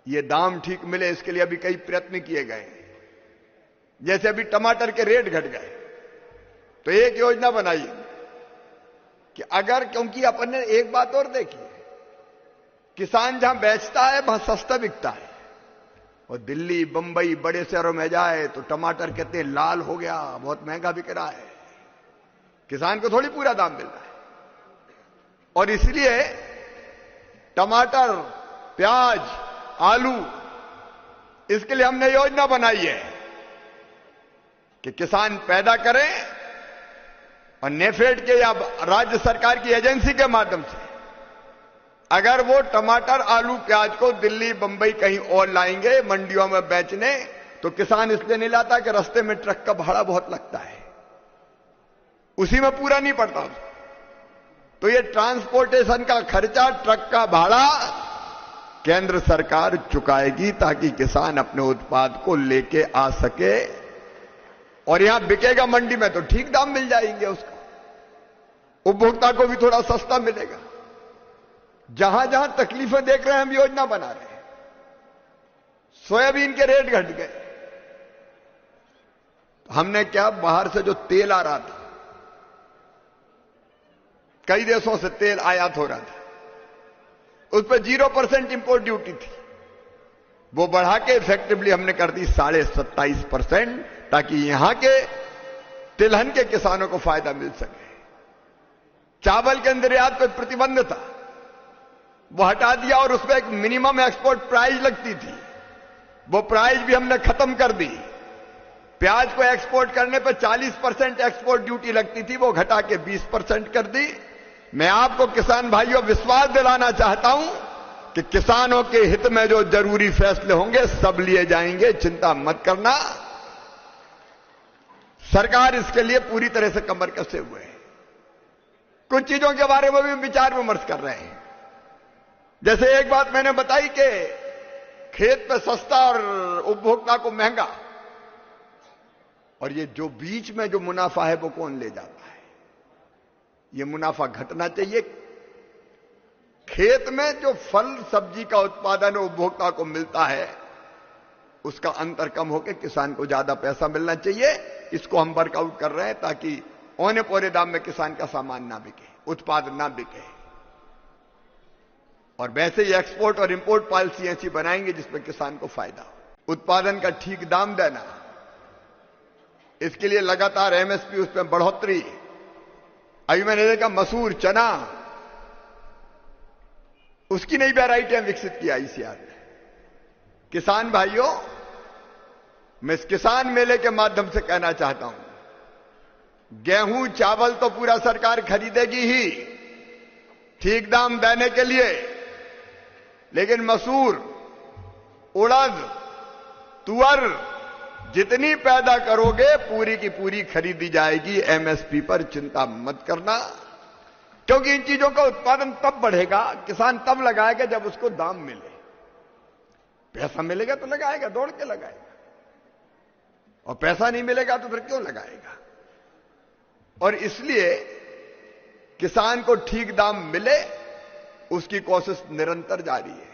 ये दाम ठीक मिले इसके लिए अभी कई प्रयत्न किए गए। जैसे अभी टमाटर के रेट घट गए तो एक योजना बनाई कि अगर, क्योंकि अपन ने एक बात और देखी है, किसान जहां बेचता है वहां सस्ता बिकता है, और दिल्ली बंबई बड़े शहरों में जाए तो टमाटर कहते हैं लाल हो गया, बहुत महंगा बिक रहा है, किसान को थोड़ी पूरा दाम मिल रहा है। और इसलिए टमाटर, प्याज, आलू, इसके लिए हमने योजना बनाई है कि किसान पैदा करें और नेफेड के या राज्य सरकार की एजेंसी के माध्यम से अगर वो टमाटर, आलू, प्याज को दिल्ली बंबई कहीं और लाएंगे मंडियों में बेचने, तो किसान इसलिए नहीं लाता कि रास्ते में ट्रक का भाड़ा बहुत लगता है, उसी में पूरा नहीं पड़ता। तो ये ट्रांसपोर्टेशन का खर्चा, ट्रक का भाड़ा केंद्र सरकार चुकाएगी ताकि किसान अपने उत्पाद को लेके आ सके, और यहां बिकेगा मंडी में तो ठीक दाम मिल जाएंगे उसको, उपभोक्ता को भी थोड़ा सस्ता मिलेगा। जहां जहां तकलीफें देख रहे हैं हम योजना बना रहे हैं। सोयाबीन के रेट घट गए, हमने क्या, बाहर से जो तेल आ रहा था, कई देशों से तेल आयात हो रहा था, उस पर 0% इंपोर्ट ड्यूटी थी, वो बढ़ा के इफेक्टिवली हमने कर दी 27.5%, ताकि यहां के तिलहन के किसानों को फायदा मिल सके। चावल के निर्यात पर प्रतिबंध था, वो हटा दिया, और उसमें एक मिनिमम एक्सपोर्ट प्राइस लगती थी, वो प्राइस भी हमने खत्म कर दी। प्याज को एक्सपोर्ट करने पर 40% एक्सपोर्ट ड्यूटी लगती थी, वो घटा के 20% कर दी। मैं आपको किसान भाइयों विश्वास दिलाना चाहता हूं कि किसानों के हित में जो जरूरी फैसले होंगे सब लिए जाएंगे, चिंता मत करना। सरकार इसके लिए पूरी तरह से कमर कसे हुए है। कुछ चीजों के बारे में भी विचार विमर्श कर रहे हैं। जैसे एक बात मैंने बताई कि खेत पे सस्ता और उपभोक्ता को महंगा, और ये जो बीच में जो मुनाफा है वो कौन ले जाता है? ये मुनाफा घटना चाहिए। खेत में जो फल सब्जी का उत्पादन उपभोक्ता को मिलता है उसका अंतर कम होकर किसान को ज्यादा पैसा मिलना चाहिए। इसको हम वर्कआउट कर रहे हैं ताकि औने पौने दाम में किसान का सामान ना बिके, उत्पाद ना बिके। और वैसे ही एक्सपोर्ट और इंपोर्ट पॉलिसी ऐसी बनाएंगे जिसमें किसान को फायदा हो। उत्पादन का ठीक दाम देना, इसके लिए लगातार एमएसपी उसमें बढ़ोतरी। अभी मैंने देखा मसूर, चना, उसकी नई वैरायटियां विकसित किया आईसीआर ने। किसान भाइयों, मैं इस किसान मेले के माध्यम से कहना चाहता हूं, गेहूं चावल तो पूरा सरकार खरीदेगी ही ठीक दाम देने के लिए, लेकिन मसूर, उड़द, तुअर जितनी पैदा करोगे पूरी की पूरी खरीदी जाएगी एमएसपी पर, चिंता मत करना। क्योंकि इन चीजों का उत्पादन तब बढ़ेगा, किसान तब लगाएगा जब उसको दाम मिले। पैसा मिलेगा तो लगाएगा, दौड़ के लगाएगा, और पैसा नहीं मिलेगा तो फिर क्यों लगाएगा? और इसलिए किसान को ठीक दाम मिले उसकी कोशिश निरंतर जारी है।